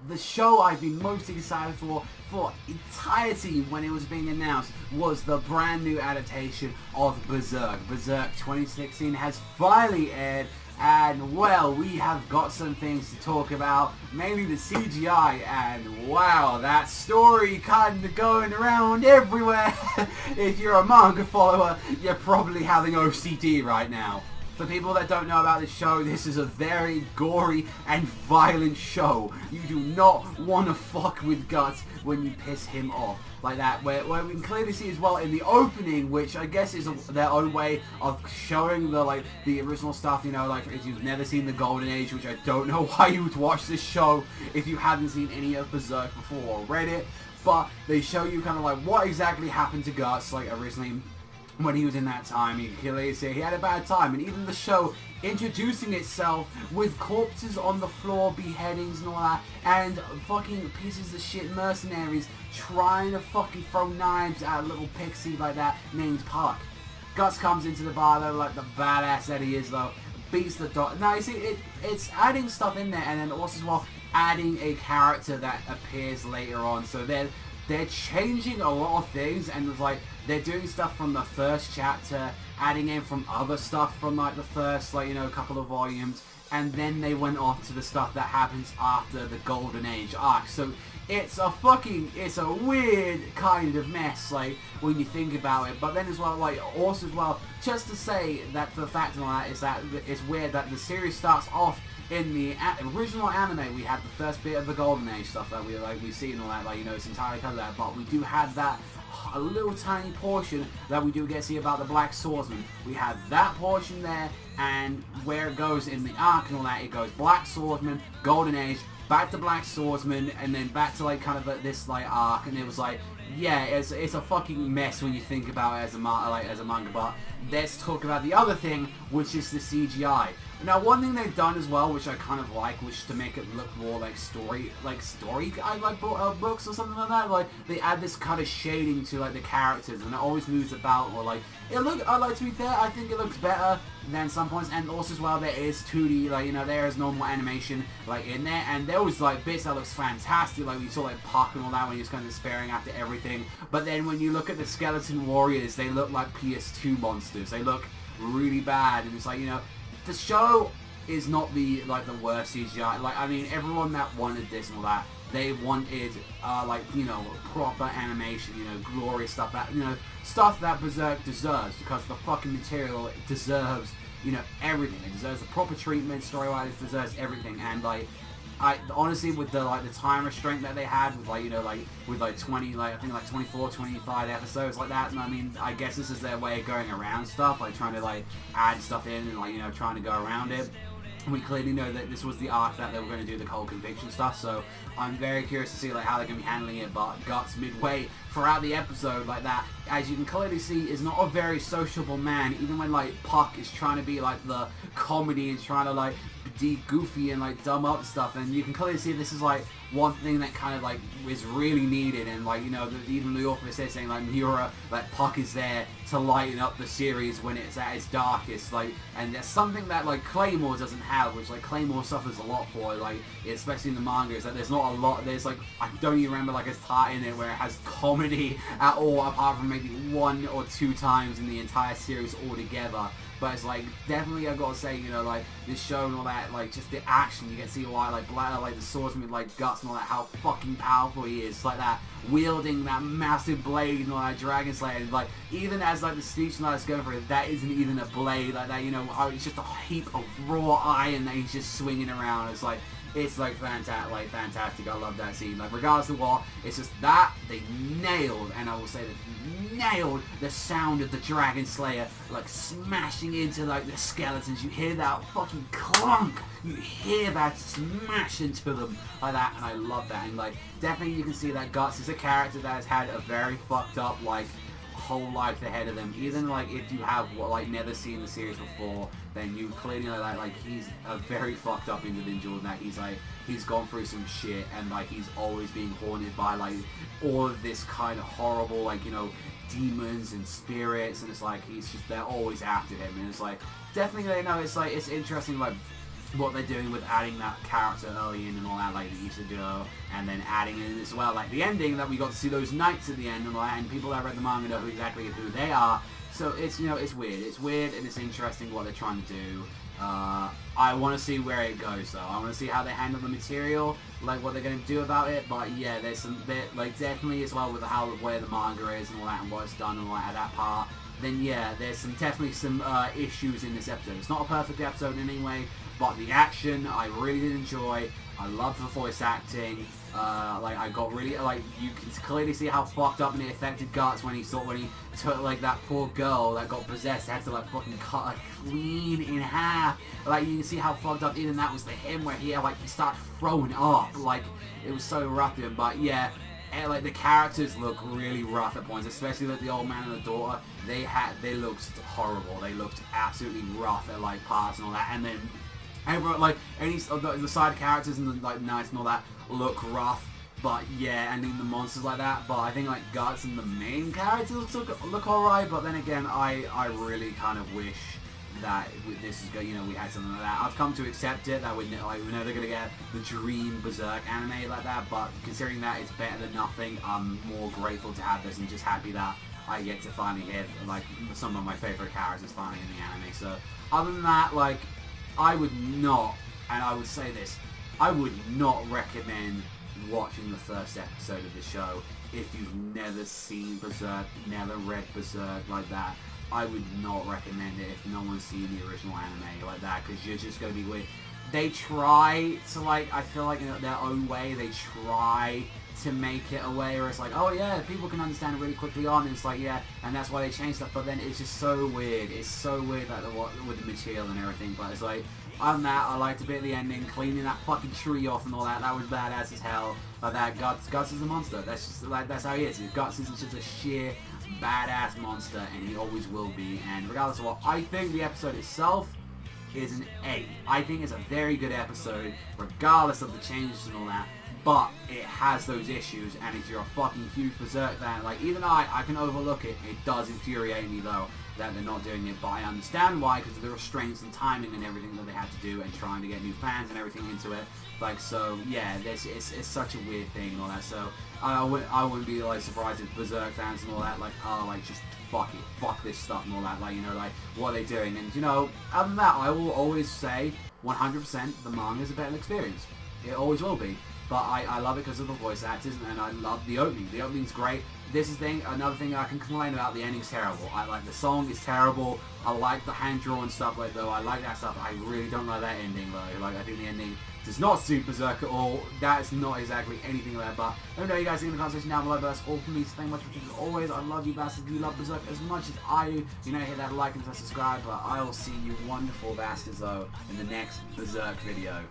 the show I've been most excited for entirety when it was being announced was the brand new adaptation of Berserk. Berserk 2016 has finally aired, and well, we have got some things to talk about, mainly the CGI, and wow, that story kind of going around everywhere. If you're a manga follower, you're probably having OCD right now. For people that don't know about this show, this is a very gory and violent show. You do not want to fuck with Guts when you piss him off like that. Where we can clearly see as well in the opening, which I guess is their own way of showing the original stuff. You know, like if you've never seen the Golden Age, which I don't know why you would watch this show if you haven't seen any of Berserk before or read it. But they show you kind of like what exactly happened to Guts, like originally. When he was in that time, you can clearly see he had a bad time, and even the show introducing itself with corpses on the floor, beheadings and all that, and fucking pieces of shit mercenaries trying to fucking throw knives at a little pixie like that named Puck. Guts comes into the bar though, like the badass that he is though, beats the dog. Now you see, it's adding stuff in there, and then also as well adding a character that appears later on, so they're changing a lot of things, and it's like they're doing stuff from the first chapter, adding in from other stuff from like the first, like, you know, couple of volumes, and then they went off to the stuff that happens after the Golden Age arc. So it's a weird kind of mess, like, when you think about it. But then as well, like, also as well, just to say that the fact of that is that it's weird that the series starts off in the original anime. We had the first bit of the Golden Age stuff that we see and all that, like, you know, it's entirely covered that, but we do have that a little tiny portion that we do get to see about the Black Swordsman. We have that portion there, and where it goes in the arc and all that, it goes Black Swordsman, Golden Age, back to Black Swordsman, and then back to like kind of this like arc, and it was like, yeah, it's a fucking mess when you think about it as a manga. But let's talk about the other thing, which is the CGI. Now, one thing they've done as well, which I kind of like, which to make it look more like story books or something like that. Like they add this kind of shading to like the characters, and it always moves about, or like to be fair, I think it looks better than some points. And also as well, there is 2D, like, you know, there is normal animation like in there, and there was like bits that looks fantastic, like we saw like Puck and all that when he was kind of despairing after everything. But then when you look at the skeleton warriors, they look like PS2 monsters. They look really bad, and it's like, you know, the show is not the worst CGI. Like, I mean, everyone that wanted this and all that, they wanted like, you know, proper animation, you know, glorious stuff that, you know, stuff that Berserk deserves, because the fucking material deserves, you know, everything. It deserves the proper treatment, story-wise, it deserves everything. And like, I honestly, with the time restraint that they had with, like, you know, like with like 20, like I think like 24, 25 episodes like that, and I mean, I guess this is their way of going around stuff, like trying to like add stuff in and, like, you know, trying to go around it. We clearly know that this was the arc that they were going to do the whole conviction stuff, so I'm very curious to see like how they're going to be handling it. But Guts midway throughout the episode like that, as you can clearly see, is not a very sociable man, even when like Puck is trying to be like the comedy and trying to like be goofy and like dumb up stuff, and you can clearly see this is like one thing that kind of like is really needed. And like, you know, even the author says saying like Miura, like Puck is there to lighten up the series when it's at its darkest, like, and there's something that like Claymore doesn't have, which like Claymore suffers a lot for, like especially in the manga, is that there's not a lot, there's like, I don't even remember like a part in it where it has comedy at all, apart from maybe 1 or 2 times in the entire series altogether. But it's like, definitely I've got to say, you know, like this show and all that, like just the action, you get to see why like the swordsman, like Guts and all that, how fucking powerful he is, like that, wielding that massive blade and all that Dragon Slayer, and like even as like the speech and all that's going for it, that isn't even a blade like that, you know, it's just a heap of raw iron that he's just swinging around. It's like, it's like fantastic. I love that scene. Like, regardless of what, it's just that they nailed, and I will say that nailed the sound of the Dragon Slayer like smashing into like the skeletons. You hear that fucking clunk. You hear that smash into them like that, and I love that. And like, definitely you can see that Guts is a character that has had a very fucked up like whole life ahead of them. Even like if you have like never seen the series before, then you clearly know that like he's a very fucked up individual, and that he's gone through some shit, and like he's always being haunted by like all of this kind of horrible, like, you know, demons and spirits, and it's like they're always after him. And it's like, definitely, you know, it's like, it's interesting, like what they're doing with adding that character early in and all that, like they used to do, and then adding in as well, like the ending that we got to see those knights at the end and all that, and people that read the manga know exactly who they are. So it's, you know, it's weird and it's interesting what they're trying to do. I want to see where it goes though. I want to see how they handle the material, like what they're going to do about it. But yeah, there's some bit, like definitely as well with where the manga is and all that and what it's done and all that at that part. Then yeah, there's definitely some issues in this episode. It's not a perfect episode in any way, but the action I really did enjoy. I love the voice acting. Like I got really, like, you can clearly see how fucked up and it affected Guts when he took like that poor girl that got possessed, had to like fucking cut her clean in half. Like you can see how fucked up even that was to him, where he started throwing up. Like it was so rough to him. But yeah, and, like the characters look really rough at points, especially like the old man and the daughter. They looked horrible. They looked absolutely rough at like parts and all that. And then like any of the side characters and the like knights and all that look rough, but yeah, and then the monsters like that. But I think like Guts and the main characters look alright. But then again, I really kind of wish that this is you know, we had something like that. I've come to accept it that we know they're gonna get the dream Berserk anime like that. But considering that it's better than nothing, I'm more grateful to have this and just happy that I get to finally hit like some of my favorite characters finally in the anime. So other than that, like I would not, and I would say this, I would not recommend watching the first episode of the show if you've never seen Berserk, never read Berserk like that. I would not recommend it if no one's seen the original anime like that, because you're just going to be weird. They try to, like, I feel like in their own way, they try to make it a way where it's like, oh yeah, people can understand it really quickly on, and it's like, yeah, and that's why they change stuff, but then it's just so weird. It's so weird, like, with the material and everything, but it's like, on that, I liked a bit of the ending, cleaning that fucking tree off and all that. That was badass as hell. Like that, Guts is a monster. That's just like, that's how he is. Guts is just a sheer badass monster, and he always will be. And regardless of what I think, the episode itself is an A. I think it's a very good episode, regardless of the changes and all that. But it has those issues, and if you're a fucking huge Berserk fan, like even I can overlook it. It does infuriate me though that they're not doing it, but I understand why, because of the restraints and timing and everything that they had to do, and trying to get new fans and everything into it. Like, so yeah, it's such a weird thing and all that. So I wouldn't be like surprised if Berserk fans and all that, like, oh, like just fuck this stuff and all that, like, you know, like what are they doing? And you know, other than that, I will always say 100% the manga is a better experience. It always will be. But I love it because of the voice actors, and I love the opening. The opening's great. This is another thing I can complain about. The ending's terrible. I like the song is terrible. I like the hand drawn stuff, like though. I like that stuff. I really don't like that ending though. Like I think the ending does not suit Berserk at all. That's not exactly anything like that. But let me know what you guys think in the comment section down below. But that's all from me. So thank you much for as always. I love you bastards. You love Berserk as much as I do. You know, hit that like and subscribe. But I will see you wonderful bastards though in the next Berserk video.